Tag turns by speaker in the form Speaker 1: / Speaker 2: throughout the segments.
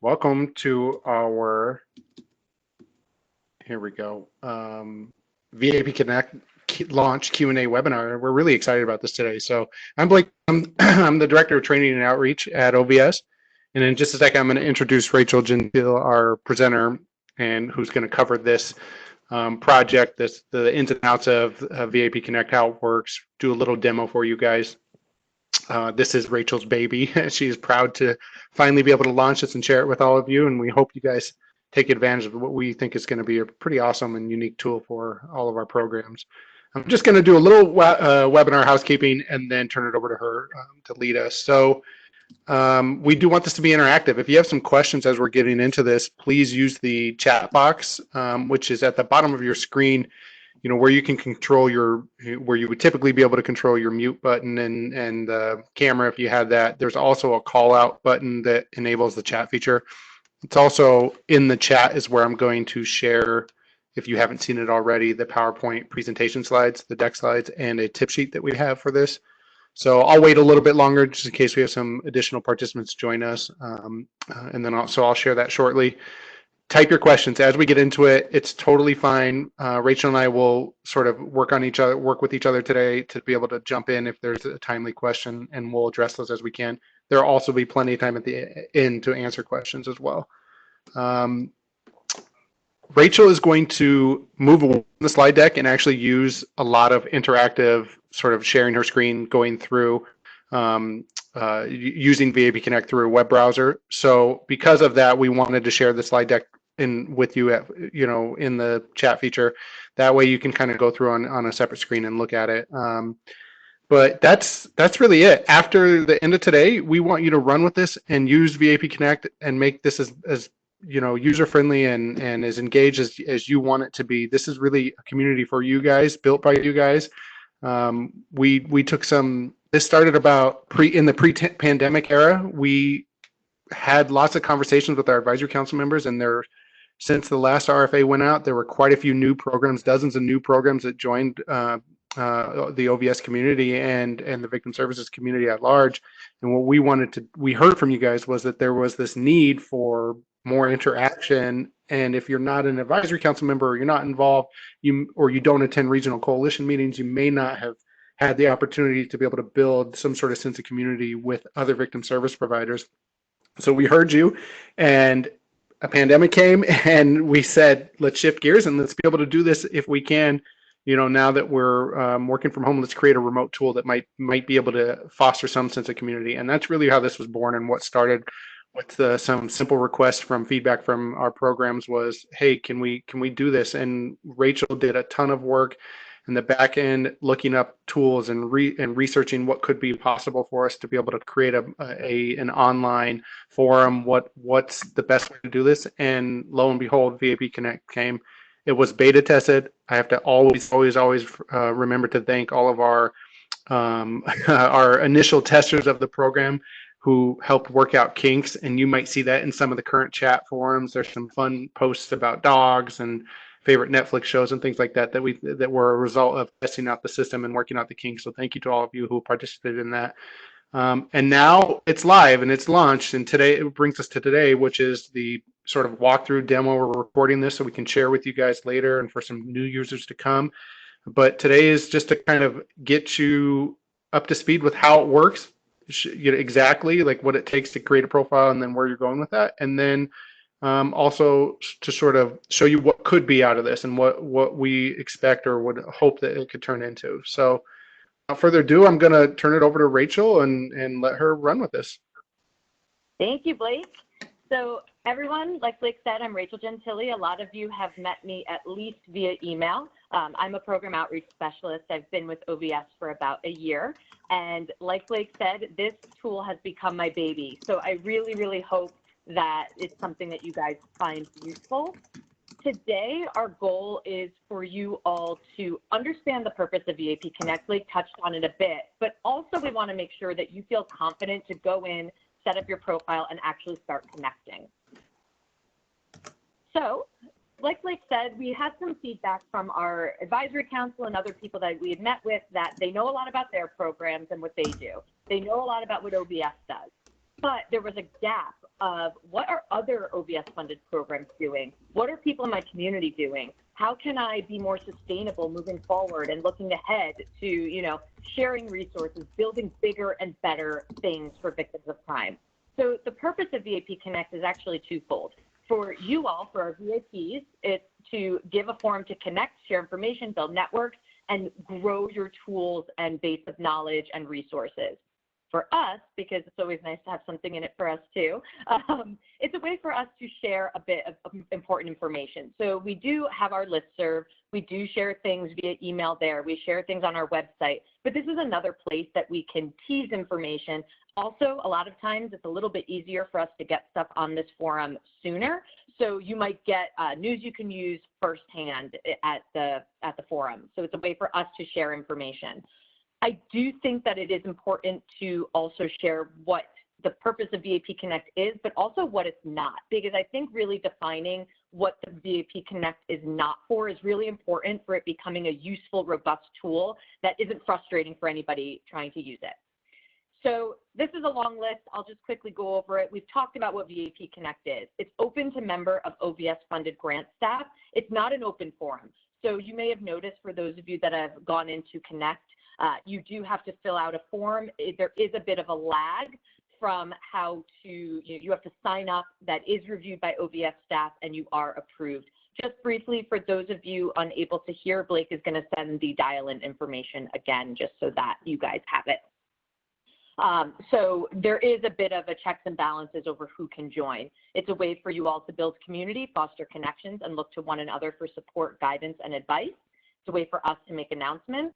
Speaker 1: Welcome to our, here we go, VAP Connect launch Q&A webinar. We're really excited about this today. So I'm Blake, I'm the Director of Training and Outreach at OBS. And in just a second, I'm going to introduce Rachel Gentile, our presenter, and who's going to cover this project, the ins and outs of VAP Connect, how it works, do a little demo for you guys. This is Rachel's baby. She is proud to finally be able to launch this and share it with all of you, and we hope you guys take advantage of what we think is going to be a pretty awesome and unique tool for all of our programs. I'm just going to do a little webinar housekeeping and then turn it over to her to lead us. So we do want this to be interactive. If you have some questions as we're getting into this, please use the chat box, which is at the bottom of your screen, where you can control where you would typically be able to control your mute button and the camera if you had that. There's also a call out button that enables the chat feature. It's also in the chat is where I'm going to share, if you haven't seen it already, the PowerPoint presentation slides, the deck slides, and a tip sheet that we have for this. So I'll wait a little bit longer just in case we have some additional participants join us. And then I'll share that shortly. Type your questions as we get into it. It's totally fine. Rachel and I will sort of work with each other today to be able to jump in if there's a timely question, and we'll address those as we can. There'll also be plenty of time at the end to answer questions as well. Rachel is going to move away from the slide deck and actually use a lot of interactive sort of sharing her screen, going through using VAP Connect through a web browser. So because of that, we wanted to share the slide deck with you in the chat feature. That way you can kind of go through on a separate screen and look at it. But that's really it. After the end of today, we want you to run with this and use VAP Connect and make this as user friendly and as engaged as you want it to be. This is really a community for you guys, built by you guys. We took this started about in the pre-pandemic era. We had lots of conversations with our advisory council members, and since the last RFA went out, there were quite a few new programs, dozens of new programs that joined the OVS community and the victim services community at large. And what we heard from you guys was that there was this need for more interaction. And if you're not an advisory council member, or you're not involved, or you don't attend regional coalition meetings, you may not have had the opportunity to be able to build some sort of sense of community with other victim service providers. So we heard you, and a pandemic came, and we said, let's shift gears and let's be able to do this if we can. Now that we're working from home, let's create a remote tool that might be able to foster some sense of community. And that's really how this was born, and what started with some simple requests from feedback from our programs was, hey, can we do this? And Rachel did a ton of work in the back end, looking up tools and researching what could be possible for us to be able to create an online forum. What's the best way to do this? And lo and behold, VAP Connect came. It was beta tested. I have to always remember to thank all of our our initial testers of the program who helped work out kinks, and you might see that in some of the current chat forums. There's some fun posts about dogs and favorite Netflix shows and things like that that were a result of testing out the system and working out the kinks. So thank you to all of you who participated in that. And now it's live and it's launched, and today it brings us to today, which is the sort of walkthrough demo. We're recording this so we can share with you guys later and for some new users to come. But today is just to kind of get you up to speed with how it works, exactly like what it takes to create a profile and then where you're going with that. And then also to sort of show you what could be out of this and what we expect or would hope that it could turn into. So without further ado, I'm going to turn it over to Rachel and let her run with this.
Speaker 2: Thank you, Blake. So everyone, like Blake said, I'm Rachel Gentile. A lot of you have met me at least via email. I'm a program outreach specialist. I've been with OVS for about a year. And like Blake said, this tool has become my baby. So I really, really hope that it's something that you guys find useful. Today, our goal is for you all to understand the purpose of VAP Connect. Blake touched on it a bit, but also we want to make sure that you feel confident to go in, set up your profile, and actually start connecting. So, like Blake said, we had some feedback from our advisory council and other people that we had met with that they know a lot about their programs and what they do. They know a lot about what OBS does, but there was a gap of what are other OBS funded programs doing? What are people in my community doing? How can I be more sustainable moving forward and looking ahead to, you know, sharing resources, building bigger and better things for victims of crime? So the purpose of VAP Connect is actually twofold. For you all, for our VAPs, it's to give a forum to connect, share information, build networks, and grow your tools and base of knowledge and resources. For us, because it's always nice to have something in it for us too, it's a way for us to share a bit of important information. So we do have our listserv, we do share things via email there, we share things on our website, but this is another place that we can tease information. Also, a lot of times it's a little bit easier for us to get stuff on this forum sooner. So you might get news you can use firsthand at the forum. So it's a way for us to share information. I do think that it is important to also share what the purpose of VAP Connect is, but also what it's not, because I think really defining what the VAP Connect is not for is really important for it becoming a useful, robust tool that isn't frustrating for anybody trying to use it. So this is a long list. I'll just quickly go over it. We've talked about what VAP Connect is. It's open to member of OBS funded grant staff. It's not an open forum. So you may have noticed, for those of you that have gone into Connect, you do have to fill out a form. There is a bit of a lag from how to, you have to sign up. That is reviewed by OBS staff and you are approved. Just briefly, for those of you unable to hear, Blake is going to send the dial-in information again, just so that you guys have it. So there is a bit of a checks and balances over who can join. It's a way for you all to build community, foster connections, and look to one another for support, guidance, and advice. It's a way for us to make announcements.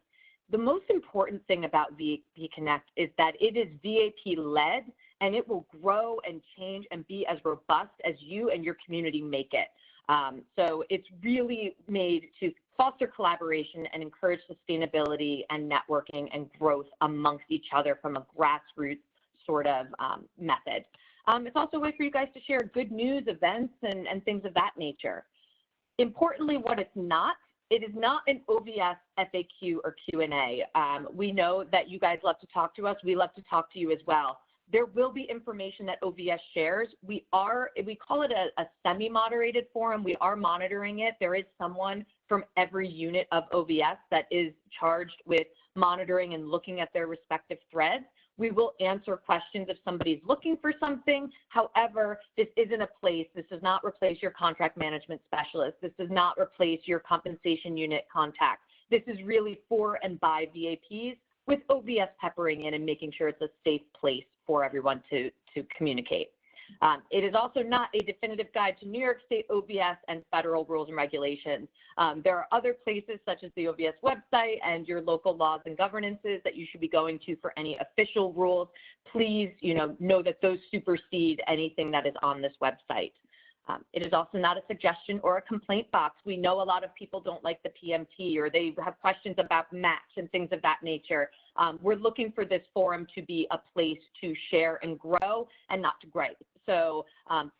Speaker 2: The most important thing about VAP Connect is that it is VAP-led, and it will grow and change and be as robust as you and your community make it. So it's really made to foster collaboration and encourage sustainability and networking and growth amongst each other from a grassroots sort of method. It's also a way for you guys to share good news, events, and things of that nature. Importantly, what it's not, it is not an OBS FAQ or Q&A. We know that you guys love to talk to us. We love to talk to you as well. There will be information that OBS shares. We call it a semi-moderated forum. We are monitoring it. There is someone from every unit of OBS that is charged with monitoring and looking at their respective threads. We will answer questions if somebody's looking for something. However, this isn't a place, this does not replace your contract management specialist. This does not replace your compensation unit contact. This is really for and by VAPs, with OBS peppering in and making sure it's a safe place for everyone to communicate. It is also not a definitive guide to New York State OBS and federal rules and regulations. There are other places such as the OBS website and your local laws and governances that you should be going to for any official rules. Please, know that those supersede anything that is on this website. It is also not a suggestion or a complaint box. We know a lot of people don't like the PMT, or they have questions about match and things of that nature. We're looking for this forum to be a place to share and grow and not to gripe. So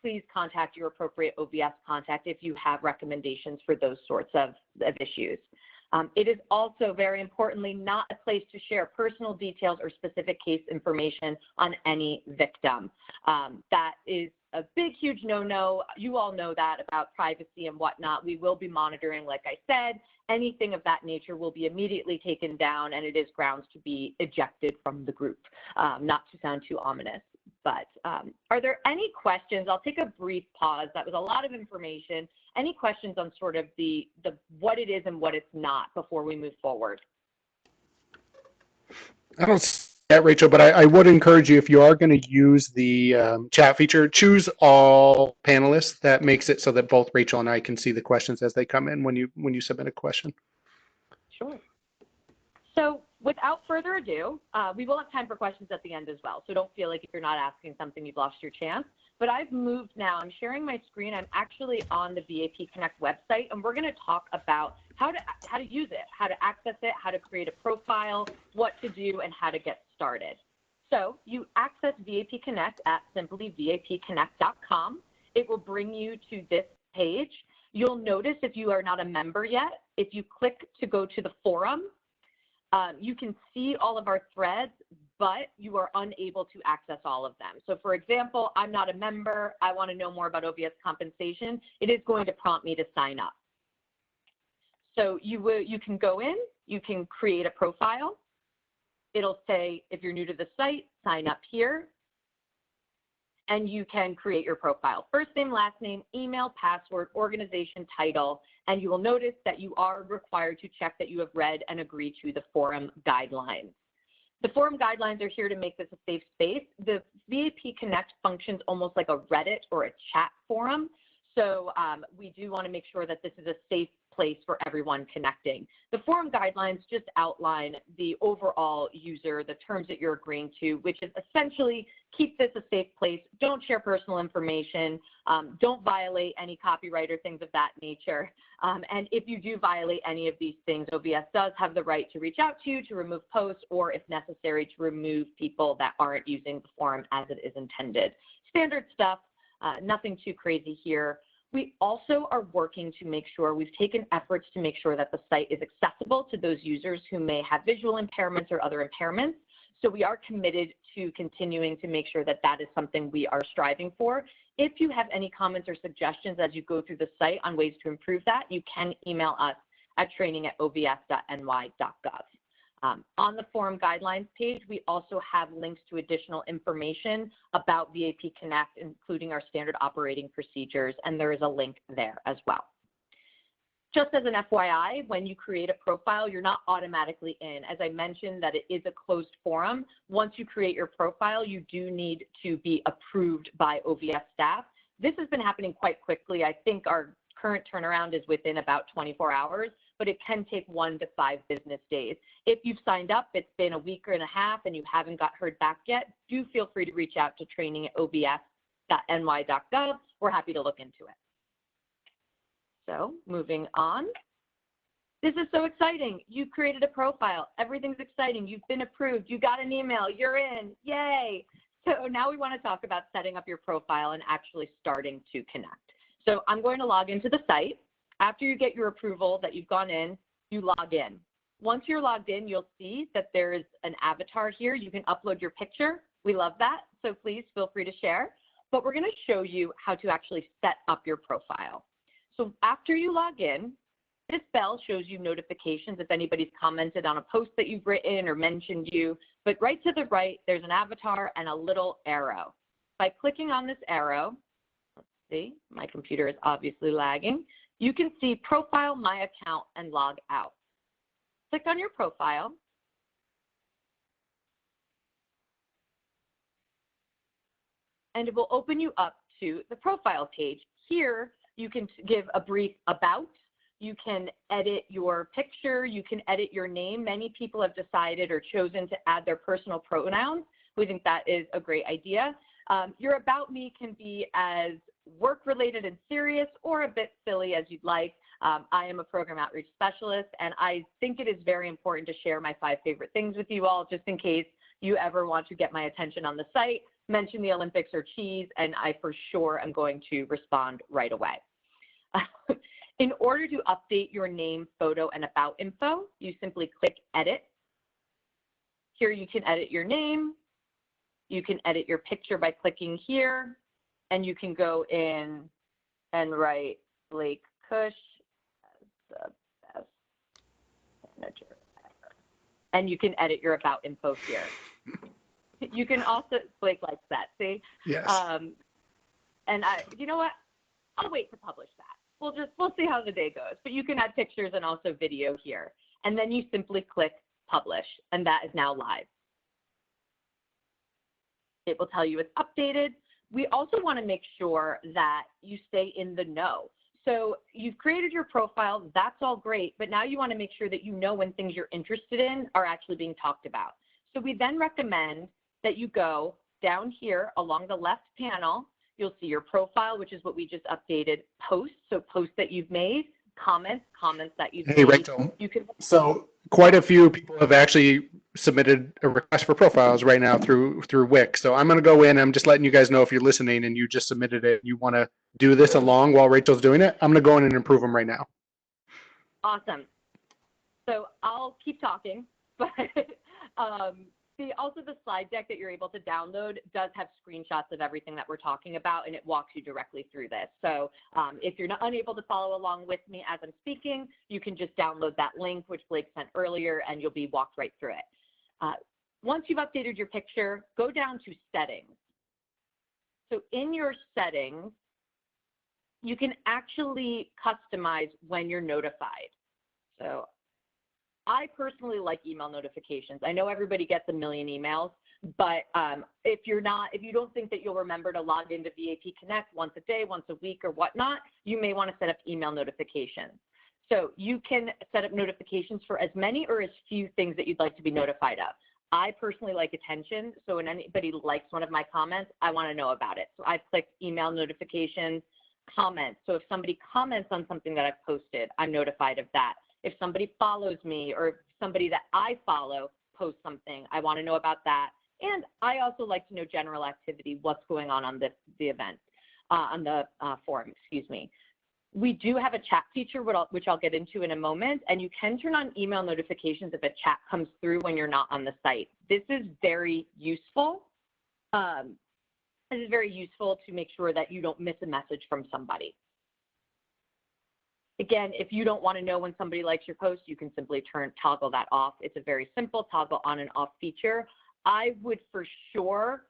Speaker 2: please contact your appropriate OBS contact if you have recommendations for those sorts of issues. It is also, very importantly, not a place to share personal details or specific case information on any victim. That is a big, huge no-no. You all know that about privacy and whatnot. We will be monitoring, like I said. Anything of that nature will be immediately taken down, and it is grounds to be ejected from the group, not to sound too ominous. But are there any questions? I'll take a brief pause. That was a lot of information. Any questions on sort of the what it is and what it's not before we move forward?
Speaker 1: I don't see that, Rachel, but I would encourage you, if you are going to use the chat feature, choose all panelists. That makes it so that both Rachel and I can see the questions as they come in when you submit a question.
Speaker 2: Sure. So without further ado, we will have time for questions at the end as well. So don't feel like if you're not asking something, you've lost your chance. But I've moved now. I'm sharing my screen. I'm actually on the VAP Connect website, and we're going to talk about how to use it, how to access it, how to create a profile, what to do, and how to get started. So you access VAP Connect at simply vapconnect.com. It will bring you to this page. You'll notice, if you are not a member yet, if you click to go to the forum, you can see all of our threads, but you are unable to access all of them. So for example, I'm not a member, I want to know more about OBS compensation, it is going to prompt me to sign up. So you can go in, you can create a profile. It'll say, if you're new to the site, sign up here. And you can create your profile. First name, last name, email, password, organization, title, and you will notice that you are required to check that you have read and agree to the forum guidelines. The forum guidelines are here to make this a safe space. The VAP Connect functions almost like a Reddit or a chat forum. So we do want to make sure that this is a safe place for everyone connecting. The forum guidelines just outline the overall user, the terms that you're agreeing to, which is essentially keep this a safe place, don't share personal information, don't violate any copyright or things of that nature. And if you do violate any of these things, OBS does have the right to reach out to you to remove posts or, if necessary, to remove people that aren't using the forum as it is intended. Standard stuff, nothing too crazy here. We also are working to make sure, we've taken efforts to make sure that the site is accessible to those users who may have visual impairments or other impairments. So we are committed to continuing to make sure that that is something we are striving for. If you have any comments or suggestions as you go through the site on ways to improve that, you can email us at training@obs.ny.gov. On the forum guidelines page, we also have links to additional information about VAP Connect, including our standard operating procedures, and there is a link there as well. Just as an FYI, when you create a profile, you're not automatically in. As I mentioned, that it is a closed forum. Once you create your profile, you do need to be approved by OBS staff. This has been happening quite quickly. I think our current turnaround is within about 24 hours, but it can take 1 to 5 business days. If you've signed up, it's been a week and a half and you haven't heard back yet, do feel free to reach out to training@obs.ny.gov. We're happy to look into it. So moving on. This is so exciting. You created a profile. Everything's exciting. You've been approved. You got an email. You're in. Yay. So now we want to talk about setting up your profile and actually starting to connect. So I'm going to log into the site. After you get your approval that you've gone in, you log in. Once you're logged in, you'll see that there is an avatar here. You can upload your picture. We love that, so please feel free to share. But we're going to show you how to actually set up your profile. So after you log in, this bell shows you notifications if anybody's commented on a post that you've written or mentioned you. But right to the right, there's an avatar and a little arrow. By clicking on this arrow, let's see, my computer is obviously lagging. You can see Profile, My Account, and Log Out. Click on your profile. And it will open you up to the profile page. Here, you can give a brief about. You can edit your picture. You can edit your name. Many people have decided or chosen to add their personal pronouns. We think that is a great idea. Your About Me can be as work-related and serious or a bit silly as you'd like. I am a program outreach specialist, and I think it is very important to share my 5 favorite things with you all, just in case you ever want to get my attention on the site, mention the Olympics or cheese, and I for sure am going to respond right away. In order to update your name, photo, and about info, you simply click Edit. Here you can edit your name. You can edit your picture by clicking here. And you can go in and write Blake Cush as the best manager ever. And you can edit your about info here. You can also, Blake likes that, see?
Speaker 1: Yes.
Speaker 2: And you know what? I'll wait to publish that. We'll see how the day goes. But you can add pictures and also video here. And then you simply click Publish, and that is now live. It will tell you it's updated. We also want to make sure that you stay in the know. So you've created your profile, that's all great, but now you want to make sure that you know when things you're interested in are actually being talked about. So we then recommend that you go down here along the left panel. You'll see your profile, which is what we just updated, posts, so posts that you've made, comments that you've made.
Speaker 1: Hey, Rachel.
Speaker 2: You can,
Speaker 1: so quite a few people have actually submitted a request for profiles right now through Wix. So I'm going to go in. I'm just letting you guys know if you're listening and you just submitted it, you want to do this along while Rachel's doing it. I'm going to go in and approve them right now.
Speaker 2: Awesome. So I'll keep talking, but Also, the slide deck that you're able to download does have screenshots of everything that we're talking about, and it walks you directly through this. So if you're unable to follow along with me as I'm speaking, you can just download that link, which Blake sent earlier, and you'll be walked right through it. Once you've updated your picture, go down to settings. So in your settings, you can actually customize when you're notified. So I personally like email notifications. I know everybody gets a million emails, but if you don't think that you'll remember to log into VAP Connect once a day, once a week or whatnot, you may want to set up email notifications. So you can set up notifications for as many or as few things that you'd like to be notified of. I personally like attention, so when anybody likes one of my comments, I want to know about it. So I've clicked email notifications, comments. So if somebody comments on something that I've posted, I'm notified of that. If somebody follows me or somebody that I follow posts something, I want to know about that. And I also like to know general activity, what's going on the event, on the forum, excuse me. We do have a chat feature, which I'll get into in a moment, and you can turn on email notifications if a chat comes through when you're not on the site. This is very useful. This is very useful to make sure that you don't miss a message from somebody. Again, if you don't want to know when somebody likes your post, you can simply toggle that off. It's a very simple toggle on and off feature. I would for sure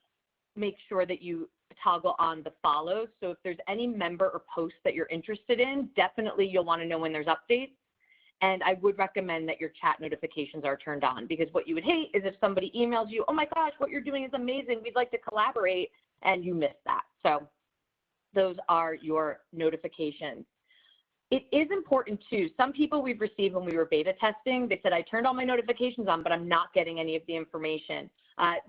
Speaker 2: make sure that you toggle on the follows. So if there's any member or post that you're interested in, definitely you'll want to know when there's updates. And I would recommend that your chat notifications are turned on, because what you would hate is if somebody emails you, oh my gosh, what you're doing is amazing, we'd like to collaborate, and you miss that. So those are your notifications. It is important too. Some people we've received when we were beta testing, they said, I turned all my notifications on, but I'm not getting any of the information.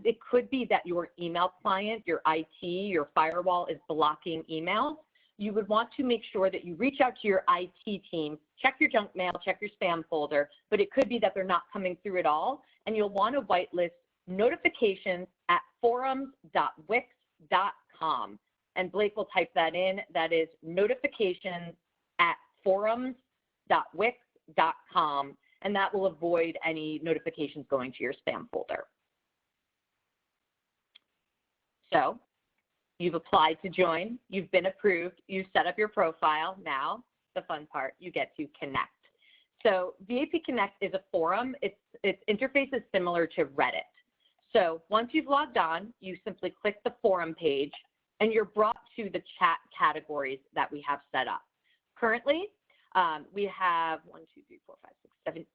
Speaker 2: It could be that your email client, your IT, your firewall is blocking emails. You would want to make sure that you reach out to your IT team, check your junk mail, check your spam folder, but it could be that they're not coming through at all. And you'll want to whitelist notifications at forums.wix.com. And Blake will type that in. That is notifications at forums.wix.com, and that will avoid any notifications going to your spam folder. So you've applied to join, you've been approved, you've set up your profile. Now, the fun part, you get to connect. So VAP Connect is a forum. Its interface is similar to Reddit. So once you've logged on, you simply click the forum page, and you're brought to the chat categories that we have set up. Currently, we have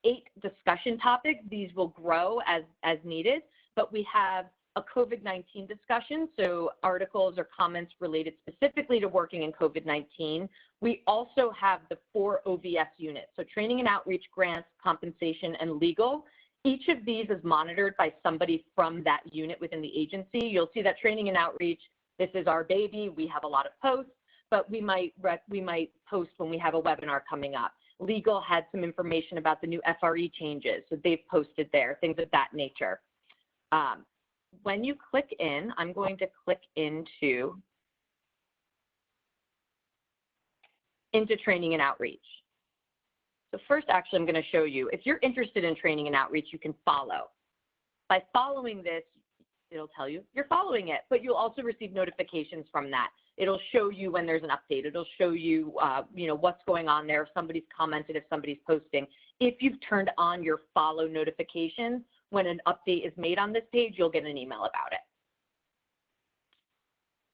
Speaker 2: 8 discussion topics. These will grow as needed, but we have a COVID-19 discussion, so articles or comments related specifically to working in COVID-19. We also have the 4 OBS units, so training and outreach, grants, compensation, and legal. Each of these is monitored by somebody from that unit within the agency. You'll see that training and outreach, this is our baby. We have a lot of posts, but we might post when we have a webinar coming up. Legal had some information about the new FRE changes, so they've posted there, things of that nature. When you click in, I'm going to click into training and outreach. So first, actually, I'm going to show you, if you're interested in training and outreach, you can follow. By following this, it'll tell you you're following it, but you'll also receive notifications from that. It'll show you when there's an update. It'll show you, what's going on there, if somebody's commented, if somebody's posting. If you've turned on your follow notifications, when an update is made on this page, you'll get an email about it.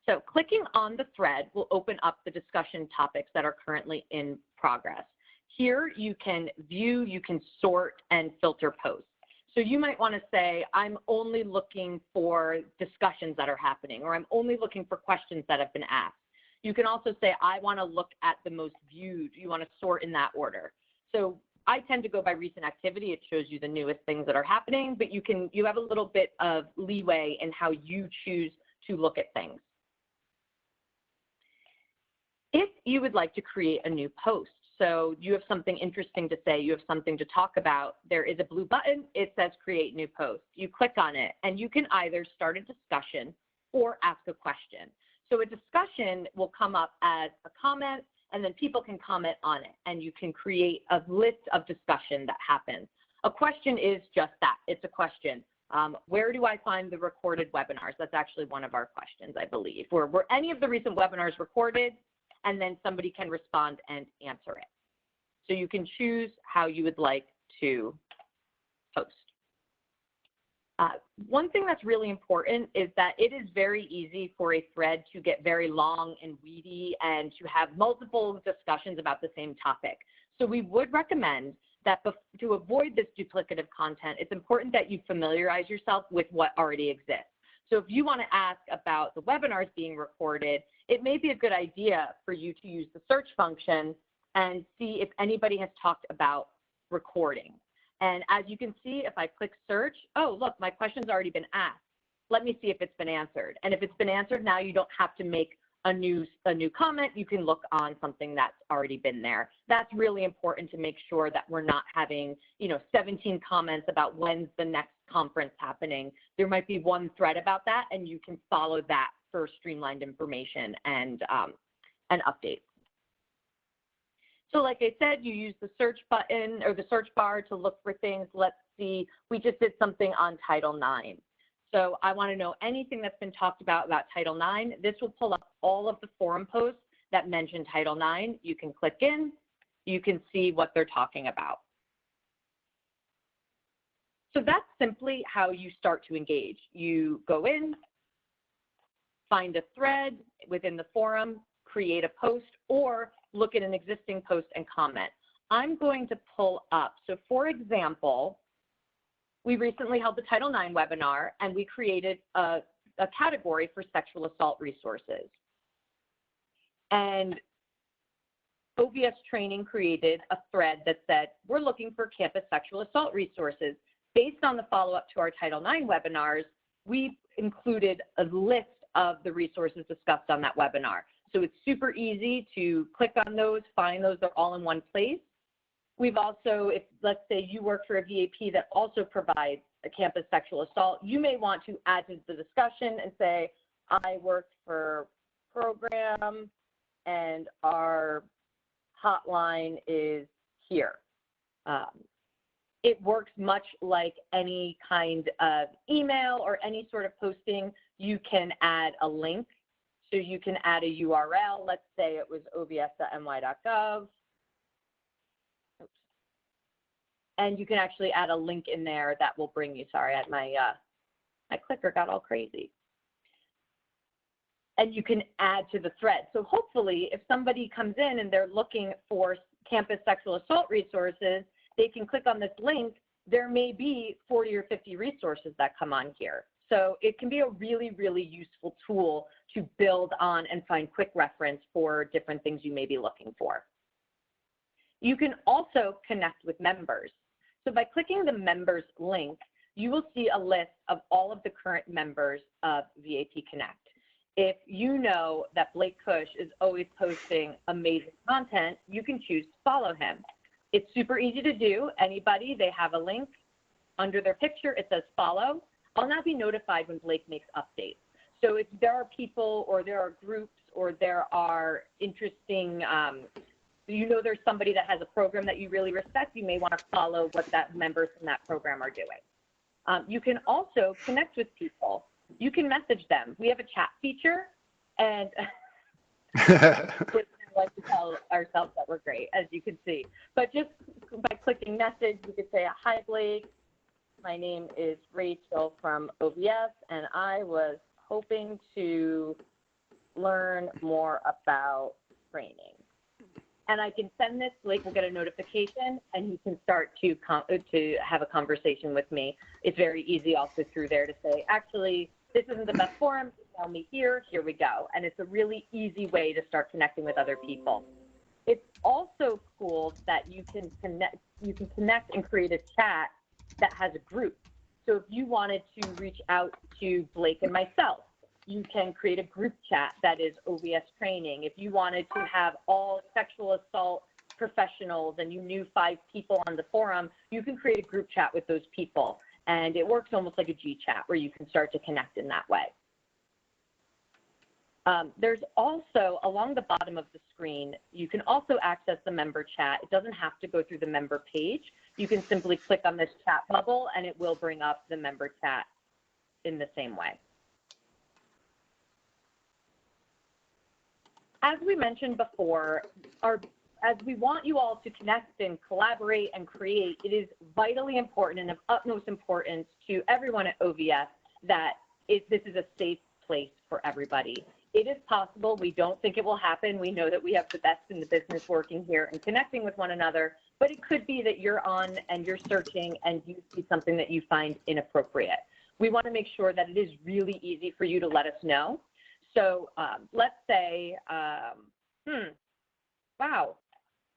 Speaker 2: So clicking on the thread will open up the discussion topics that are currently in progress. Here you can view, you can sort, and filter posts. So you might want to say, I'm only looking for discussions that are happening, or I'm only looking for questions that have been asked. You can also say, I want to look at the most viewed. You want to sort in that order. So I tend to go by recent activity. It shows you the newest things that are happening, but you have a little bit of leeway in how you choose to look at things. If you would like to create a new post, so you have something interesting to say, you have something to talk about, there is a blue button. It says create new post. You click on it, and you can either start a discussion or ask a question. So a discussion will come up as a comment, and then people can comment on it, and you can create a list of discussion that happens. A question is just that. It's a question. Where do I find the recorded webinars? That's actually one of our questions, I believe. Were any of the recent webinars recorded? And then somebody can respond and answer it. So you can choose how you would like to post. One thing that's really important is that it is very easy for a thread to get very long and weedy and to have multiple discussions about the same topic. So we would recommend that to avoid this duplicative content, it's important that you familiarize yourself with what already exists. So if you want to ask about the webinars being recorded, it may be a good idea for you to use the search function and see if anybody has talked about recording. And as you can see, if I click search, oh, look, my question's already been asked. Let me see if it's been answered. And if it's been answered, now you don't have to make a new comment. You can look on something that's already been there. That's really important to make sure that we're not having, 17 comments about when's the next conference happening. There might be one thread about that, and you can follow that for streamlined information and updates. So like I said, you use the search button or the search bar to look for things. Let's see, we just did something on Title IX. So I want to know anything that's been talked about Title IX. This will pull up all of the forum posts that mention Title IX. You can click in, you can see what they're talking about. So that's simply how you start to engage. You go in, find a thread within the forum, create a post, or look at an existing post and comment. I'm going to pull up. So for example, we recently held the Title IX webinar, and we created a category for sexual assault resources. And OBS Training created a thread that said, we're looking for campus sexual assault resources. Based on the follow-up to our Title IX webinars, we included a list of the resources discussed on that webinar. So it's super easy to click on those, find those, they're all in one place. We've also, if let's say you work for a VAP that also provides a campus sexual assault, you may want to add to the discussion and say, I work for program and our hotline is here. It works much like any kind of email or any sort of posting. You can add a link. So you can add a URL. Let's say it was obs.ny.gov. And you can actually add a link in there that will bring you, sorry, my clicker got all crazy. And you can add to the thread. So hopefully if somebody comes in and they're looking for campus sexual assault resources, they can click on this link. There may be 40 or 50 resources that come on here. So it can be a really, really useful tool to build on and find quick reference for different things you may be looking for. You can also connect with members. So by clicking the members link, you will see a list of all of the current members of VAP Connect. If you know that Blake Cush is always posting amazing content, you can choose to follow him. It's super easy to do. Anybody, they have a link under their picture, it says follow. I'll not be notified when Blake makes updates. So if there are people or there are groups or there are interesting, there's somebody that has a program that you really respect, you may want to follow what that members in that program are doing. You can also connect with people. You can message them. We have a chat feature, and we like to tell ourselves that we're great, as you can see. But just by clicking message, you could say, hi, Blake. My name is Rachel from OBS, and I was hoping to learn more about training. And I can send this, Blake will get a notification, and he can start to have a conversation with me. It's very easy also through there to say, actually, this isn't the best forum, email me here we go. And it's a really easy way to start connecting with other people. It's also cool that you can connect and create a chat that has a group. So if you wanted to reach out to Blake and myself, you can create a group chat that is OBS training. If you wanted to have all sexual assault professionals and you knew 5 people on the forum, you can create a group chat with those people. And it works almost like a G chat where you can start to connect in that way. There's also, along the bottom of the screen, you can also access the member chat. It doesn't have to go through the member page. You can simply click on this chat bubble and it will bring up the member chat in the same way. As we mentioned before, as we want you all to connect and collaborate and create, it is vitally important and of utmost importance to everyone at OVS that this is a safe place for everybody. It is possible. We don't think it will happen. We know that we have the best in the business working here and connecting with one another, but it could be that you're on and you're searching and you see something that you find inappropriate. We want to make sure that it is really easy for you to let us know. So let's say, wow,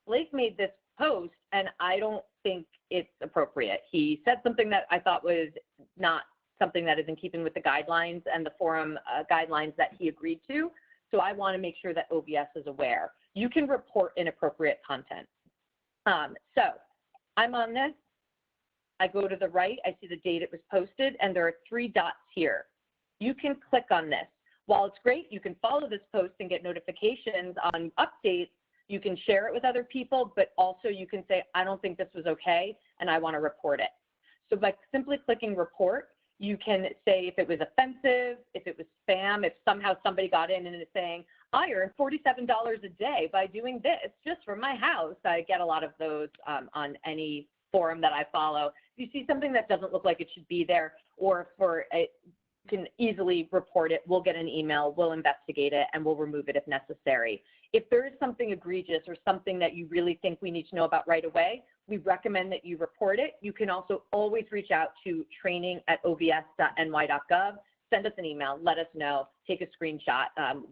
Speaker 2: Blake made this post and I don't think it's appropriate. He said something that I thought was not something that is in keeping with the guidelines and the forum guidelines that he agreed to. So I want to make sure that OVS is aware. You can report inappropriate content. So I'm on this. I go to the right, I see the date it was posted, and there are 3 dots here. You can click on this. While it's great, you can follow this post and get notifications on updates. You can share it with other people, but also you can say, I don't think this was okay, and I want to report it. So by simply clicking report, you can say if it was offensive, if it was spam, if somehow somebody got in and is saying, I earned $47 a day by doing this just for my house. I get a lot of those on any forum that I follow. If you see something that doesn't look like it should be there, or for it, you can easily report it. We'll get an email, we'll investigate it, and we'll remove it if necessary. If there is something egregious or something that you really think we need to know about right away, we recommend that you report it. You can also always reach out to training@obs.ny.gov, send us an email, let us know, take a screenshot.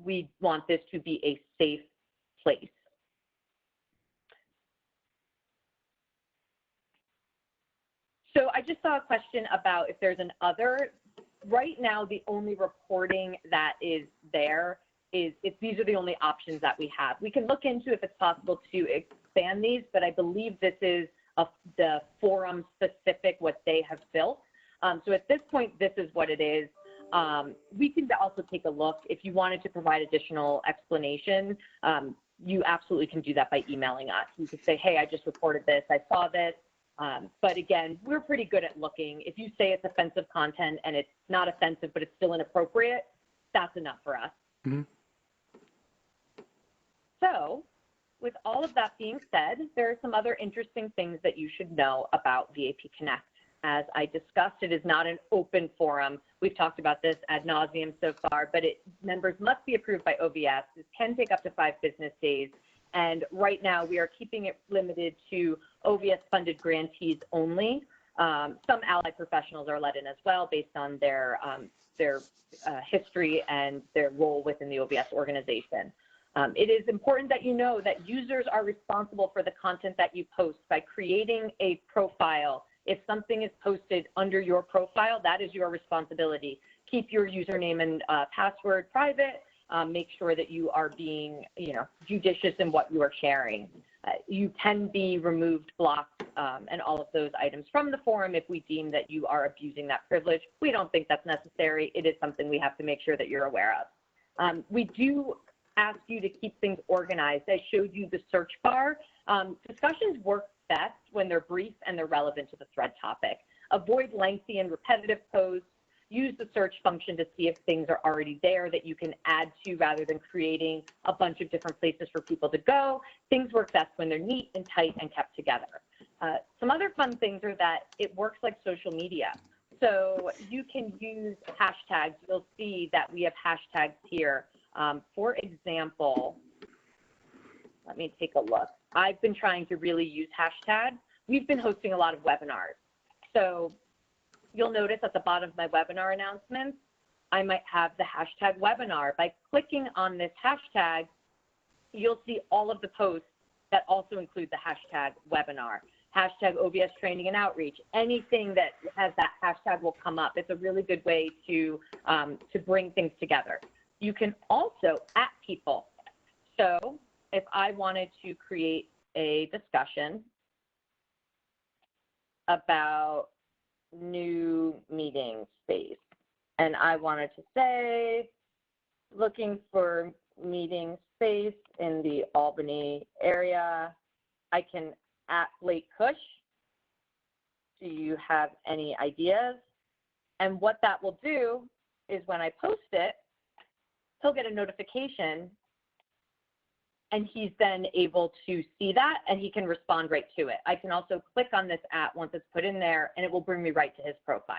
Speaker 2: We want this to be a safe place. So I just saw a question about if there's an other. Right now, the only reporting that is there is if these are the only options that we have. We can look into if it's possible to expand these, but I believe this is the forum specific, what they have built. So at this point, this is what it is. We can also take a look. If you wanted to provide additional explanation, you absolutely can do that by emailing us. You could say, hey, I just reported this, I saw this. But again, we're pretty good at looking. If you say it's offensive content and it's not offensive, but it's still inappropriate, that's enough for us. Mm-hmm. So with all of that being said, there are some other interesting things that you should know about VAP Connect. As I discussed, it is not an open forum. We've talked about this ad nauseum so far, but members must be approved by OVS. This can take up to 5 business days. And right now we are keeping it limited to OVS funded grantees only. Some allied professionals are let in as well based on their history and their role within the OVS organization. It is important that you know that users are responsible for the content that you post by creating a profile. If something is posted under your profile, that is your responsibility. Keep your username and password private. Make sure that you are being, judicious in what you are sharing. You can be removed, blocked, and all of those items from the forum if we deem that you are abusing that privilege. We don't think that's necessary. It is something we have to make sure that you're aware of. We do ask you to keep things organized. I showed you the search bar. Discussions work best when they're brief and they're relevant to the thread topic. Avoid lengthy and repetitive posts. Use the search function to see if things are already there that you can add to rather than creating a bunch of different places for people to go. Things work best when they're neat and tight and kept together. Some other fun things are that it works like social media. So you can use hashtags. You'll see that we have hashtags here. For example, let me take a look. I've been trying to really use hashtags. We've been hosting a lot of webinars. So you'll notice at the bottom of my webinar announcements, I might have the hashtag webinar. By clicking on this hashtag, you'll see all of the posts that also include the hashtag webinar. Hashtag OBS training and outreach. Anything that has that hashtag will come up. It's a really good way to bring things together. You can also @ people. So if I wanted to create a discussion about new meeting space, and I wanted to say, looking for meeting space in the Albany area. I can at Blake Cush. Do you have any ideas? And what that will do is when I post it, he'll get a notification and he's then able to see that and he can respond right to it. I can also click on this at once it's put in there and it will bring me right to his profile.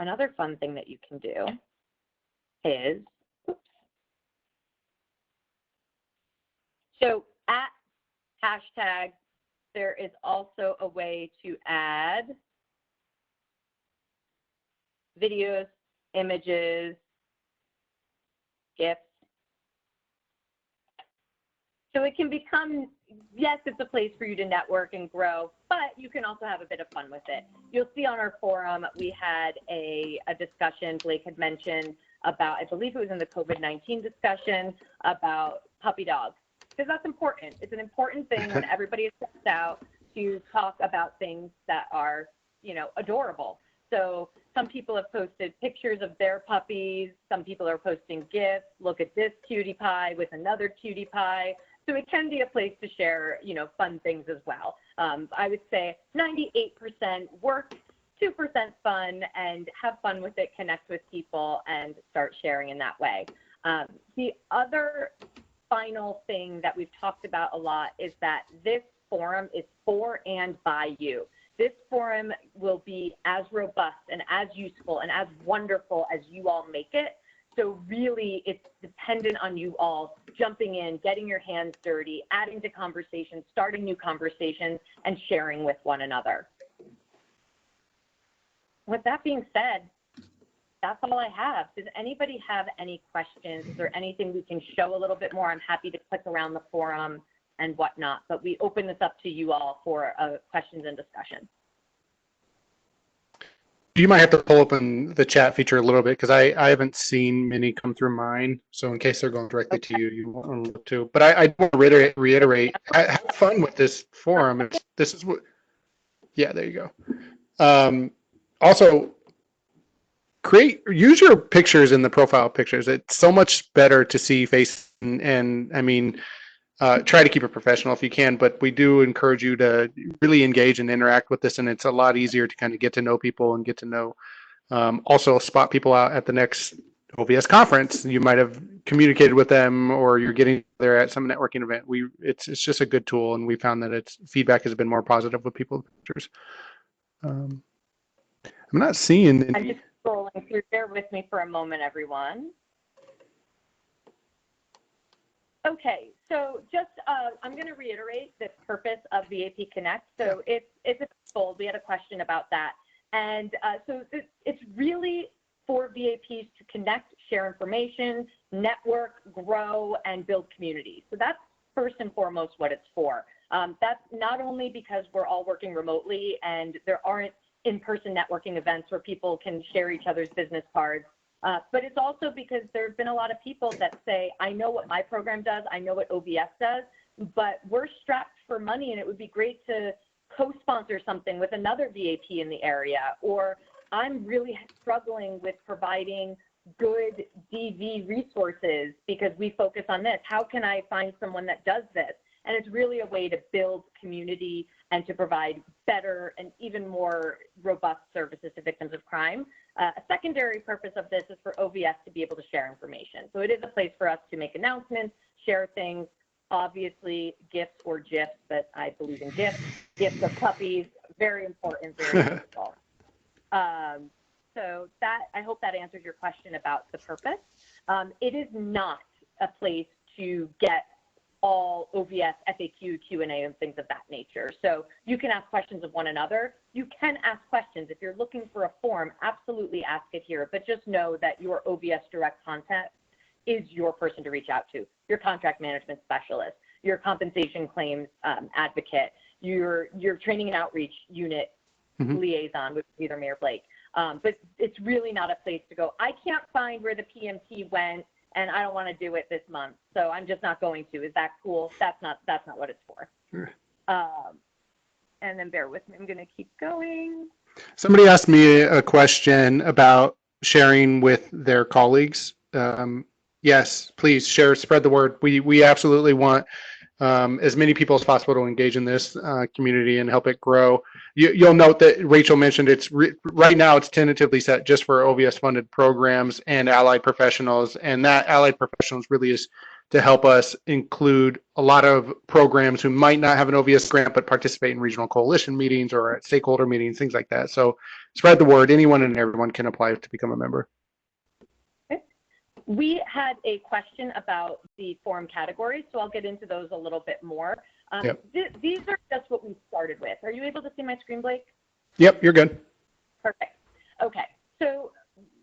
Speaker 2: Another fun thing that you can do is, so at hashtag, there is also a way to add videos, images, GIFs. So it can become, yes, it's a place for you to network and grow, but you can also have a bit of fun with it. You'll see on our forum, we had a discussion Blake had mentioned about, I believe it was in the COVID-19 discussion, about puppy dogs, because that's important. It's an important thing when everybody is stressed out to talk about things that are, you know, adorable. So some people have posted pictures of their puppies. Some people are posting GIFs. Look at this cutie pie with another cutie pie. So it can be a place to share, you know, fun things as well. I would say 98% work, 2% fun, and have fun with it, connect with people, and start sharing in that way. The other final thing that we've talked about a lot is that this forum is for and by you. This forum will be as robust and as useful and as wonderful as you all make it. So really, it's dependent on you all jumping in, getting your hands dirty, adding to conversations, starting new conversations, and sharing with one another. With that being said, that's all I have. Does anybody have any questions? Is there anything we can show a little bit more? I'm happy to click around the forum and whatnot, but we open this up to you all for questions and discussion.
Speaker 1: You might have to pull open the chat feature a little bit because I haven't seen many come through mine. So in case they're going directly to you, you won't look to. But I want to reiterate, have fun with this forum. This is what, yeah, there you go. Also, use your pictures in the profile pictures. It's so much better to see face and I mean, try to keep it professional if you can, but we do encourage you to really engage and interact with this, and it's a lot easier to kind of get to know people and get to know, also spot people out at the next OBS conference. You might have communicated with them or you're getting there at some networking event. It's just a good tool, and we found that its feedback has been more positive with people with pictures. I'm not seeing any.
Speaker 2: I'm just scrolling through. Bear with me for a moment, everyone. Okay, so just I'm going to reiterate the purpose of VAP Connect. So it's bold. We had a question about that, and so it's really for VAPs to connect, share information, network, grow, and build community. So that's first and foremost what it's for. That's not only because we're all working remotely and there aren't in-person networking events where people can share each other's business cards. But it's also because there have been a lot of people that say, I know what my program does, I know what OBS does, but we're strapped for money and it would be great to co-sponsor something with another VAP in the area, or I'm really struggling with providing good DV resources because we focus on this. How can I find someone that does this? And it's really a way to build community and to provide better and even more robust services to victims of crime. A secondary purpose of this is for OBS to be able to share information. So it is a place for us to make announcements, share things, obviously GIFs or GIFs, but I believe in GIFs, GIFs of puppies, very important, very useful. So that, I hope that answers your question about the purpose. It is not a place to get all OBS, FAQ, Q&A, and things of that nature. So you can ask questions of one another. You can ask questions. If you're looking for a form, absolutely ask it here, but just know that your OBS direct contact is your person to reach out to, your contract management specialist, your compensation claims advocate, your training and outreach unit liaison with either me or Blake. But it's really not a place to go, I can't find where the PMT went, and I don't want to do it this month, so I'm just not going to. Is that cool? That's not what it's for.
Speaker 1: Sure.
Speaker 2: And then bear with me. I'm going to keep going.
Speaker 1: Somebody asked me a question about sharing with their colleagues. Yes, please share, spread the word. We absolutely want as many people as possible to engage in this community and help it grow. You'll note that Rachel mentioned right now it's tentatively set just for OVS funded programs and allied professionals, and that allied professionals really is to help us include a lot of programs who might not have an OVS grant but participate in regional coalition meetings or at stakeholder meetings, things like that. So spread the word. Anyone and everyone can apply to become a member.
Speaker 2: We had a question about the forum categories, so I'll get into those a little bit more.
Speaker 1: Yep.
Speaker 2: These are just what we started with. Are you able to see my screen, Blake?
Speaker 1: Yep, you're good.
Speaker 2: Perfect. Okay, so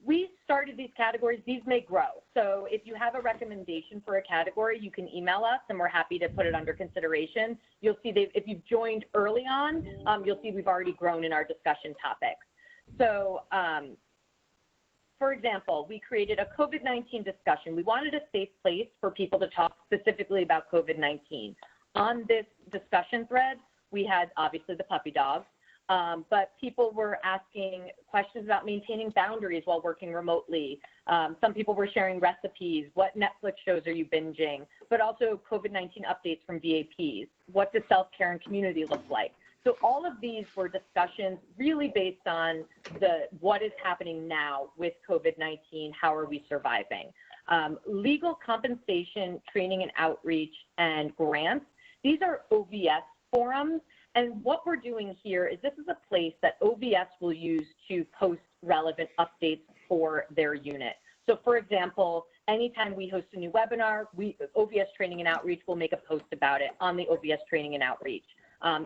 Speaker 2: we started these categories. These may grow. So if you have a recommendation for a category, you can email us, and we're happy to put it under consideration. You'll see if you've joined early on, you'll see we've already grown in our discussion topics. So, for example, we created a COVID-19 discussion. We wanted a safe place for people to talk specifically about COVID-19. On this discussion thread, we had obviously the puppy dogs, but people were asking questions about maintaining boundaries while working remotely. Some people were sharing recipes. What Netflix shows are you binging? But also COVID-19 updates from VAPs. What does self-care and community look like? So all of these were discussions really based on what is happening now with COVID-19, how are we surviving? Legal compensation, training and outreach, and grants, these are OBS forums. And what we're doing here is this is a place that OBS will use to post relevant updates for their unit. So for example, anytime we host a new webinar, OBS Training and Outreach will make a post about it on the OBS Training and Outreach.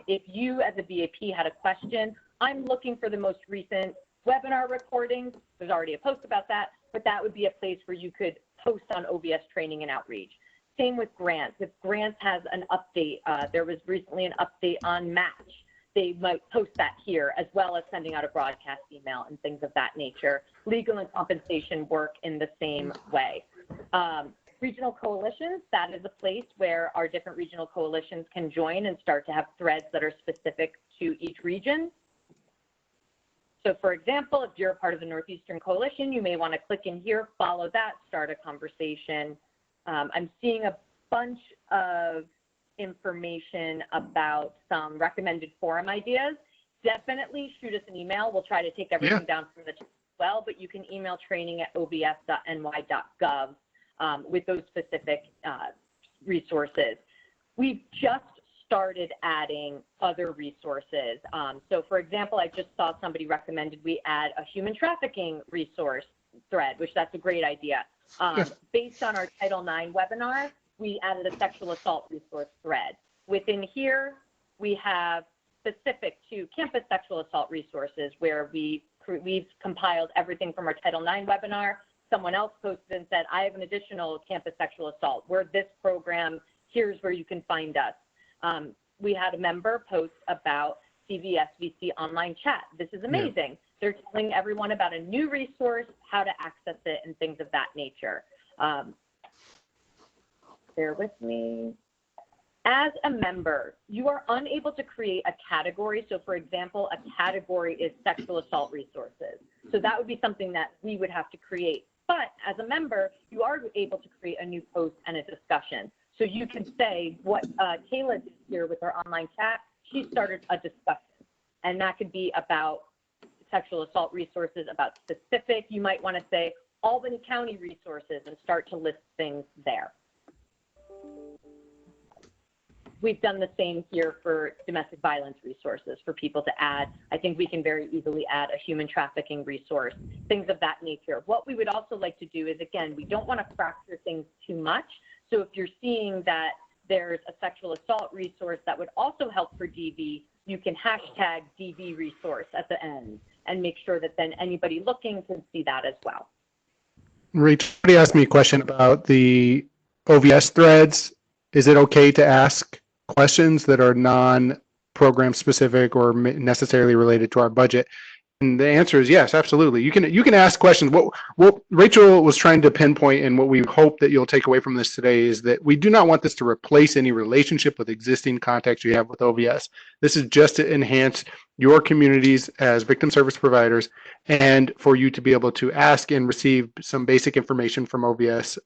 Speaker 2: If you as a VAP had a question, I'm looking for the most recent webinar recordings. There's already a post about that, but that would be a place where you could post on OBS Training and Outreach. Same with grants. If grants has an update, there was recently an update on match. They might post that here, as well as sending out a broadcast email and things of that nature. Legal and compensation work in the same way. Regional coalitions, that is a place where our different regional coalitions can join and start to have threads that are specific to each region. So for example, if you're a part of the Northeastern Coalition, you may want to click in here, follow that, start a conversation. I'm seeing a bunch of information about some recommended forum ideas. Definitely shoot us an email. We'll try to take everything down from the chat as well, but you can email training@obs.ny.gov. With those specific resources. We've just started adding other resources. So for example, I just saw somebody recommended we add a human trafficking resource thread, which that's a great idea. Based on our Title IX webinar, we added a sexual assault resource thread. Within here, we have specific to campus sexual assault resources where we've compiled everything from our Title IX webinar. Someone else posted and said, I have an additional campus sexual assault. We're this program, here's where you can find us. We had a member post about CVSVC online chat. This is amazing. They're telling everyone about a new resource, how to access it, and things of that nature. Bear with me. As a member, you are unable to create a category. So for example, a category is sexual assault resources. So that would be something that we would have to create. But as a member, you are able to create a new post and a discussion. So you can say what Kayla did here with her online chat, she started a discussion. And that could be about sexual assault resources, about specific, you might want to say Albany County resources and start to list things there. We've done the same here for domestic violence resources for people to add. I think we can very easily add a human trafficking resource, things of that nature. What we would also like to do is, again, we don't want to fracture things too much. So if you're seeing that there's a sexual assault resource that would also help for DV, you can hashtag DV resource at the end and make sure that then anybody looking can see that as well.
Speaker 1: Rachel, somebody asked me a question about the OVS threads. Is it okay to ask questions that are non-program specific or necessarily related to our budget? And the answer is yes, absolutely. You can ask questions. What Rachel was trying to pinpoint, and what we hope that you'll take away from this today, is that we do not want this to replace any relationship with existing contacts you have with OVS. This is just to enhance your communities as victim service providers, and for you to be able to ask and receive some basic information from OVS.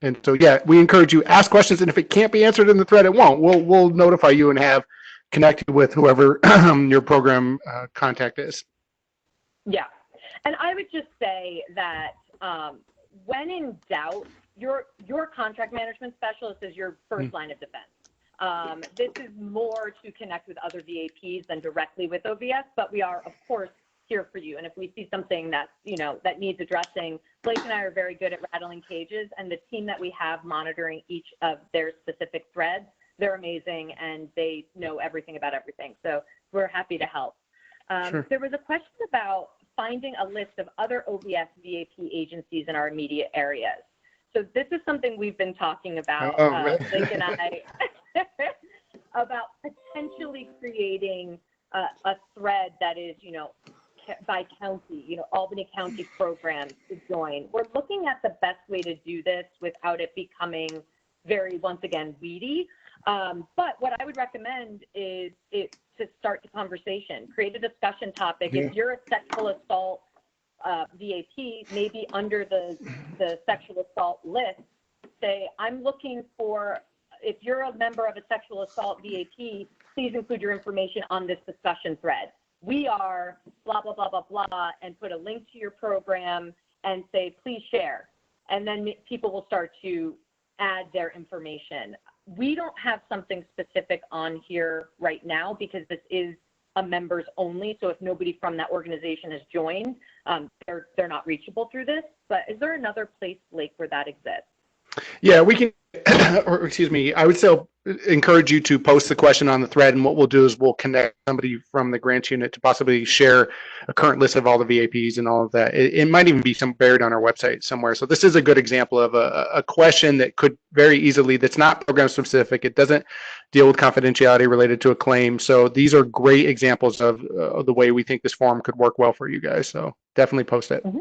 Speaker 1: And so, yeah, we encourage you, ask questions, and if it can't be answered in the thread, it won't. We'll notify you and have connected with whoever your program contact is.
Speaker 2: Yeah, and I would just say that when in doubt, your contract management specialist is your first line of defense. This is more to connect with other VAPs than directly with OVS, but we are, of course, here for you. And if we see something that, that needs addressing, Blake and I are very good at rattling cages, and the team that we have monitoring each of their specific threads, they're amazing, and they know everything about everything. So we're happy to help.
Speaker 1: Sure.
Speaker 2: There was a question about finding a list of other OBS VAP agencies in our immediate areas. So this is something we've been talking about, Blake and I, about potentially creating a thread that is, by county, Albany County programs to join. We're looking at the best way to do this without it becoming very, once again, weedy. But what I would recommend is to start the conversation, create a discussion topic.
Speaker 1: Yeah.
Speaker 2: If you're a sexual assault VAP, maybe under the sexual assault list, say, I'm looking for, if you're a member of a sexual assault VAP, please include your information on this discussion thread. We are blah, blah, blah, blah, blah, and put a link to your program and say, please share. And then people will start to add their information. We don't have something specific on here right now because this is a members only. So if nobody from that organization has joined, they're not reachable through this. But is there another place, Blake, where that exists?
Speaker 1: Yeah, we can, or excuse me, I would still encourage you to post the question on the thread, and what we'll do is we'll connect somebody from the grants unit to possibly share a current list of all the VAPs and all of that. It might even be buried on our website somewhere. So this is a good example of a question that could very easily, that's not program specific. It doesn't deal with confidentiality related to a claim. So these are great examples of the way we think this forum could work well for you guys. So definitely post it.
Speaker 2: Mm-hmm.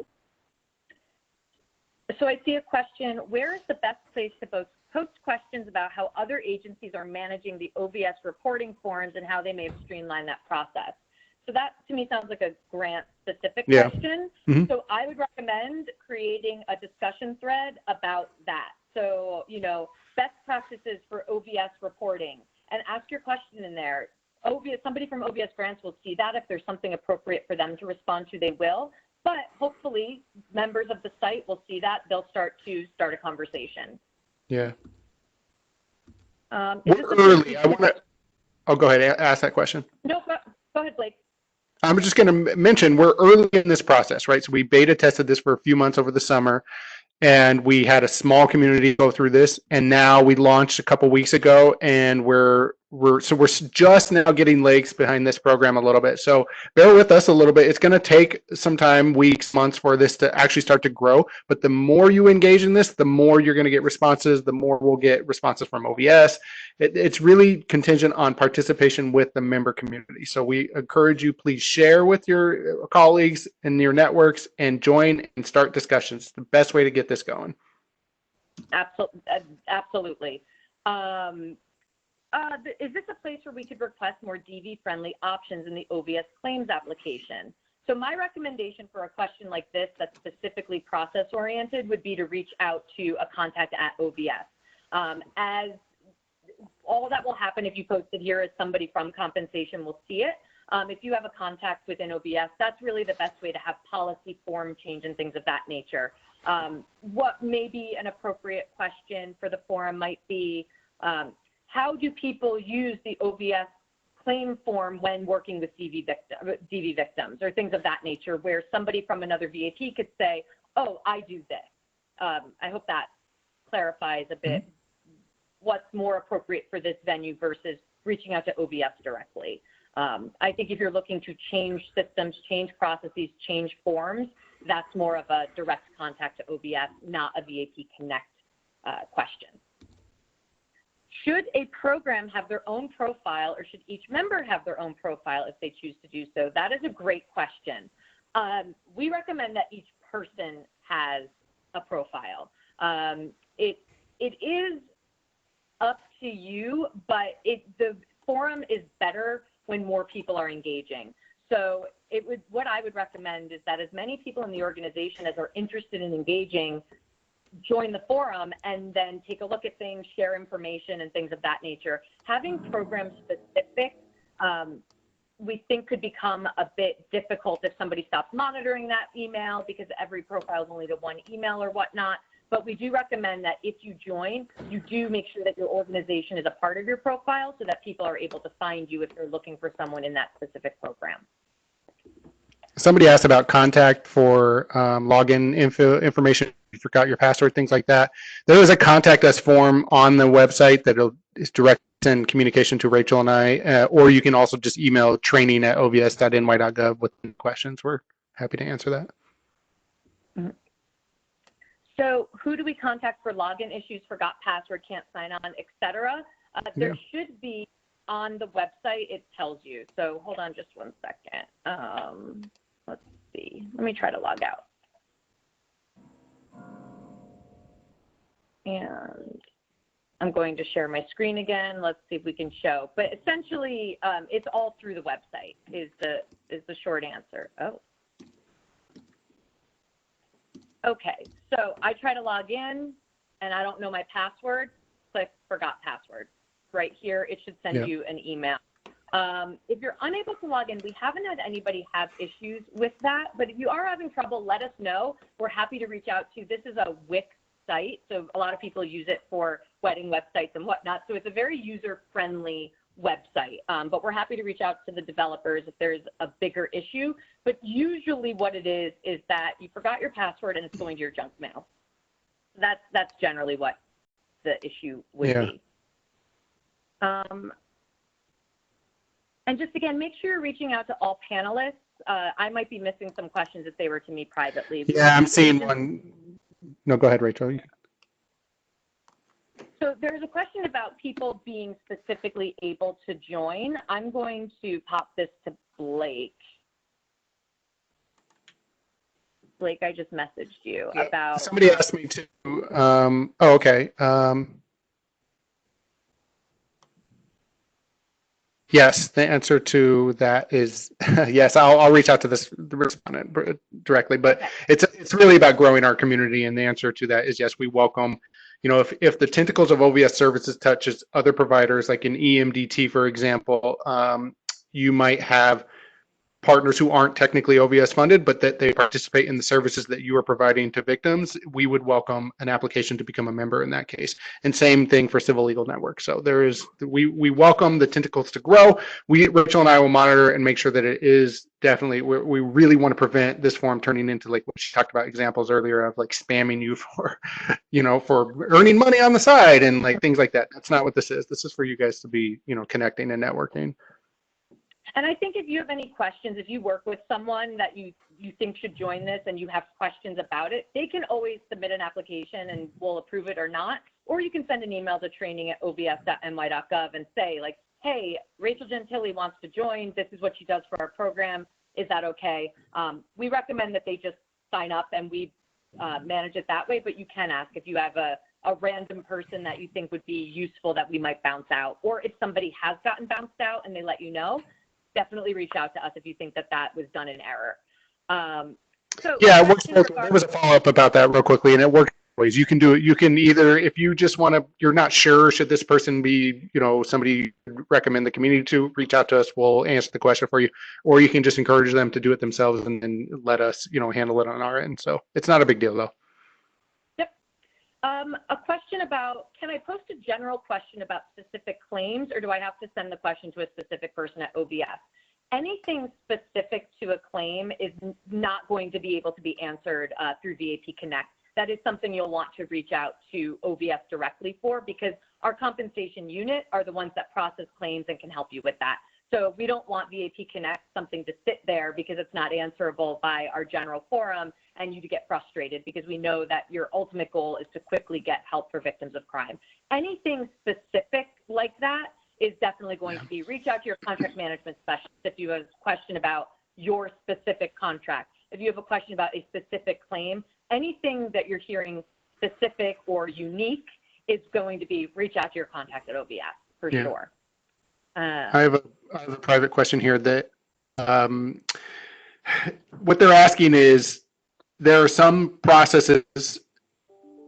Speaker 2: So I see a question, where is the best place to post questions about how other agencies are managing the OVS reporting forms and how they may have streamlined that process? So that to me sounds like a grant specific question. Mm-hmm. So I would recommend creating a discussion thread about that. So, best practices for OVS reporting, and ask your question in there. Somebody from OVS grants will see that. If there's something appropriate for them to respond to, they will. But hopefully members of the site will see that. They'll start a conversation.
Speaker 1: Yeah. We're early. I want to, go ahead. Ask that question.
Speaker 2: No, go ahead, Blake.
Speaker 1: I'm just going to mention we're early in this process, right? So we beta tested this for a few months over the summer, and we had a small community go through this, and now we launched a couple weeks ago, and we're just now getting legs behind this program a little bit. So bear with us a little bit. It's going to take some time, weeks, months, for this to actually start to grow. But the more you engage in this, the more you're going to get responses, the more we'll get responses from OVS. It's really contingent on participation with the member community. So we encourage you, please share with your colleagues and your networks and join and start discussions. It's the best way to get this going.
Speaker 2: Absolutely. Is this a place where we could request more DV-friendly options in the OVS claims application? So my recommendation for a question like this that's specifically process-oriented would be to reach out to a contact at OVS. As all that will happen if you post it here is somebody from compensation will see it. If you have a contact within OVS, that's really the best way to have policy form change and things of that nature. What may be an appropriate question for the forum might be, how do people use the OVS claim form when working with DV victims or things of that nature, where somebody from another VAP could say, oh, I do this. I hope that clarifies a bit what's more appropriate for this venue versus reaching out to OVS directly. I think if you're looking to change systems, change processes, change forms, that's more of a direct contact to OVS, not a VAP Connect question. Should a program have their own profile, or should each member have their own profile if they choose to do so? That is a great question. We recommend that each person has a profile. It is up to you, but the forum is better when more people are engaging. So what I would recommend is that as many people in the organization as are interested in engaging join the forum and then take a look at things, share information and things of that nature. Having program specific, we think could become a bit difficult if somebody stops monitoring that email because every profile is only to one email or whatnot. But we do recommend that if you join, you do make sure that your organization is a part of your profile so that people are able to find you if they're looking for someone in that specific program.
Speaker 1: Somebody asked about contact for login information. You forgot your password, things like that. There is a contact us form on the website that is direct send communication to Rachel and I, or you can also just email training@ovs.ny.gov with questions. We're happy to answer that.
Speaker 2: Mm-hmm. So who do we contact for login issues, forgot password, can't sign on, etc.? There should be on the website, it tells you. So hold on just one second. Let's see. Let me try to log out. And I'm going to share my screen again. Let's see if we can show. But essentially, it's all through the website is the short answer. Oh. Okay, so I try to log in and I don't know my password, click forgot password. Right here, it should send you an email. If you're unable to log in, we haven't had anybody have issues with that, but if you are having trouble, let us know. We're happy to reach out to you. This is a Wix site, so a lot of people use it for wedding websites and whatnot, so it's a very user-friendly website, but we're happy to reach out to the developers if there's a bigger issue. But usually what it is that you forgot your password and it's going to your junk mail. That's generally what the issue would be. And just again, make sure you're reaching out to all panelists. I might be missing some questions if they were to me privately.
Speaker 1: Yeah, I'm seeing one. No, go ahead, Rachel.
Speaker 2: So there's a question about people being specifically able to join. I'm going to pop this to Blake. Blake, I just messaged you about.
Speaker 1: Somebody asked me to. Oh, okay. Yes, the answer to that is yes. I'll reach out to the respondent directly, but it's really about growing our community, and the answer to that is yes. We welcome. You know, if the tentacles of OVS services touches other providers, like in EMDT, for example, you might have partners who aren't technically OVS funded, but that they participate in the services that you are providing to victims. We would welcome an application to become a member in that case. And same thing for Civil Legal Network. So we welcome the tentacles to grow. Rachel and I will monitor and make sure that it is definitely, we really want to prevent this forum turning into like what she talked about examples earlier of like spamming you for, you know, for earning money on the side and like things like that. That's not what this is. This is for you guys to be, you know, connecting and networking.
Speaker 2: And I think if you have any questions, if you work with someone that you think should join this and you have questions about it, they can always submit an application and we'll approve it or not. Or you can send an email to training@obs.ny.gov and say like, hey, Rachel Gentili wants to join. This is what she does for our program. Is that okay? We recommend that they just sign up and we manage it that way, but you can ask if you have a random person that you think would be useful that we might bounce out. Or if somebody has gotten bounced out and they let you know, definitely reach out to us if you think that was done in error. So
Speaker 1: yeah, it works both. There was a follow-up about that real quickly, and it works ways. You can do it. You can either, if you just want to, you're not sure, should this person be, you know, somebody recommend the community to, reach out to us. We'll answer the question for you. Or you can just encourage them to do it themselves and let us, you know, handle it on our end. So it's not a big deal, though.
Speaker 2: Yep. A question about, can I post a general question about specific claims, or do I have to send the question to a specific person at OBS? Anything specific to a claim is not going to be able to be answered through VAP Connect. That is something you'll want to reach out to OBS directly for, because our compensation unit are the ones that process claims and can help you with that. So we don't want VAP Connect something to sit there because it's not answerable by our general forum and you to get frustrated, because we know that your ultimate goal is to quickly get help for victims of crime. Anything specific like that is definitely going to be, reach out to your contract management specialist if you have a question about your specific contract. if you have a question about a specific claim, anything that you're hearing specific or unique is going to be reach out to your contact at OBS for sure.
Speaker 1: I have a private question here that what they're asking is there are some processes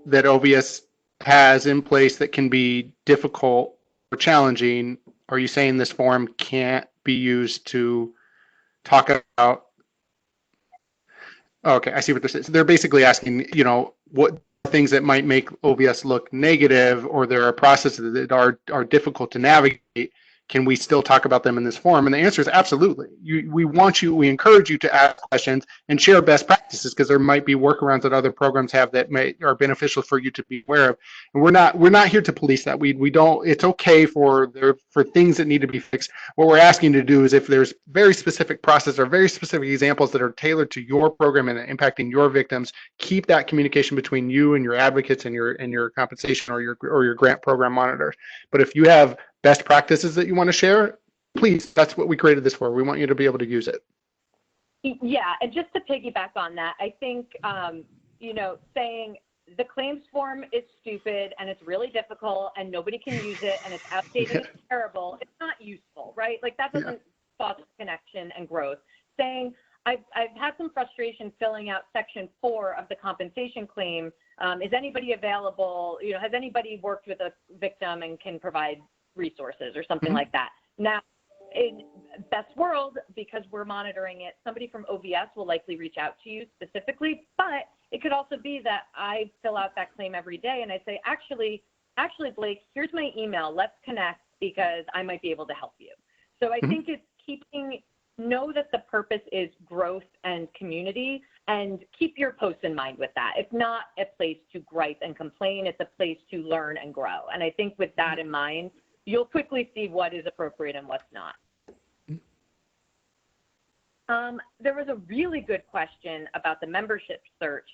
Speaker 1: that OBS has in place that can be difficult or challenging. Are you saying this form can't be used to talk about? Okay, I see what they're saying. So they're basically asking, you know, what things that might make OBS look negative, or there are processes that are difficult to navigate. Can we still talk about them in this forum? And the answer is absolutely. We encourage you to ask questions and share best practices, because there might be workarounds that other programs have that are beneficial for you to be aware of. And we're not here to police that. We don't. It's okay for things that need to be fixed. What we're asking to do is, if there's very specific process or very specific examples that are tailored to your program and impacting your victims, keep that communication between you and your advocates and your compensation or your grant program monitors. But if you have best practices that you want to share, please, that's what we created this for. We want you to be able to use it.
Speaker 2: Yeah, and just to piggyback on that, I think, you know, saying the claims form is stupid and it's really difficult and nobody can use it and it's outdated and it's terrible, it's not useful, right? Like that doesn't foster connection and growth. Saying, I've had some frustration filling out section 4 of the compensation claim. Is anybody available? You know, has anybody worked with a victim and can provide resources or something like that? Now, in best world, because we're monitoring it, somebody from OBS will likely reach out to you specifically, but it could also be that I fill out that claim every day and I say, actually, Blake, here's my email. Let's connect because I might be able to help you. So I think it's know that the purpose is growth and community, and keep your posts in mind with that. It's not a place to gripe and complain. It's a place to learn and grow. And I think with that in mind, you'll quickly see what is appropriate and what's not. There was a really good question about the membership search.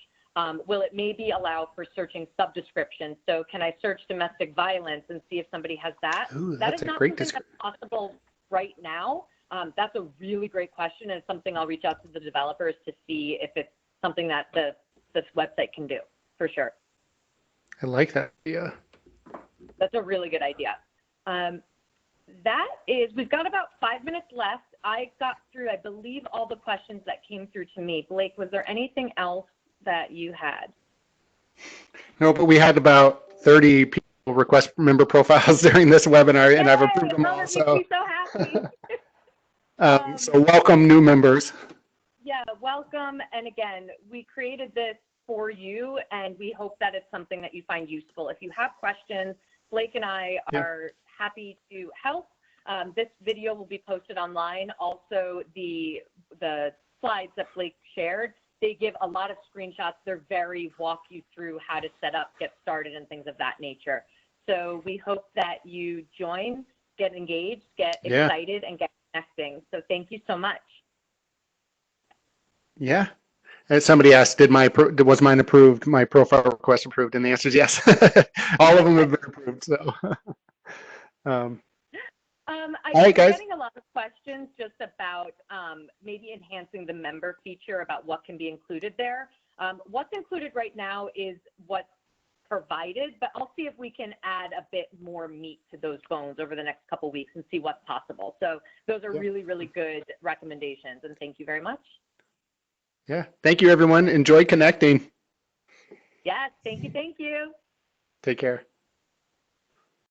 Speaker 2: Will it maybe allow for searching subdescriptions? So can I search domestic violence and see if somebody has that?
Speaker 1: Ooh,
Speaker 2: that
Speaker 1: that's
Speaker 2: is
Speaker 1: a
Speaker 2: not
Speaker 1: great
Speaker 2: something that's possible right now. That's a really great question, and something I'll reach out to the developers to see if it's something that this website can do, for sure.
Speaker 1: I like that idea.
Speaker 2: That's a really good idea. We've got about 5 minutes left. I got through, I believe, all the questions that came through to me. Blake, was there anything else that you had?
Speaker 1: No, but we had about 30 people request member profiles during this webinar, and I've approved them all.
Speaker 2: So me so happy.
Speaker 1: So welcome new members.
Speaker 2: Yeah, welcome. And again, we created this for you, and we hope that it's something that you find useful. If you have questions, Blake and I are happy to help. This video will be posted online. Also, the slides that Blake shared, they give a lot of screenshots. They're very walk you through how to set up, get started, and things of that nature. So we hope that you join, get engaged, get excited, and get connecting. So thank you so much.
Speaker 1: Yeah. And somebody asked, was mine approved, my profile request approved? And the answer is yes. All of them have been approved. So,
Speaker 2: I'm
Speaker 1: right, guys.
Speaker 2: getting a lot of questions just about maybe enhancing the member feature, about what can be included there. What's included right now is what's provided, but I'll see if we can add a bit more meat to those bones over the next couple weeks and see what's possible. So those are really, really good recommendations, and thank you very much.
Speaker 1: Yeah, thank you, everyone. Enjoy connecting.
Speaker 2: Yes, thank you.
Speaker 1: Take care.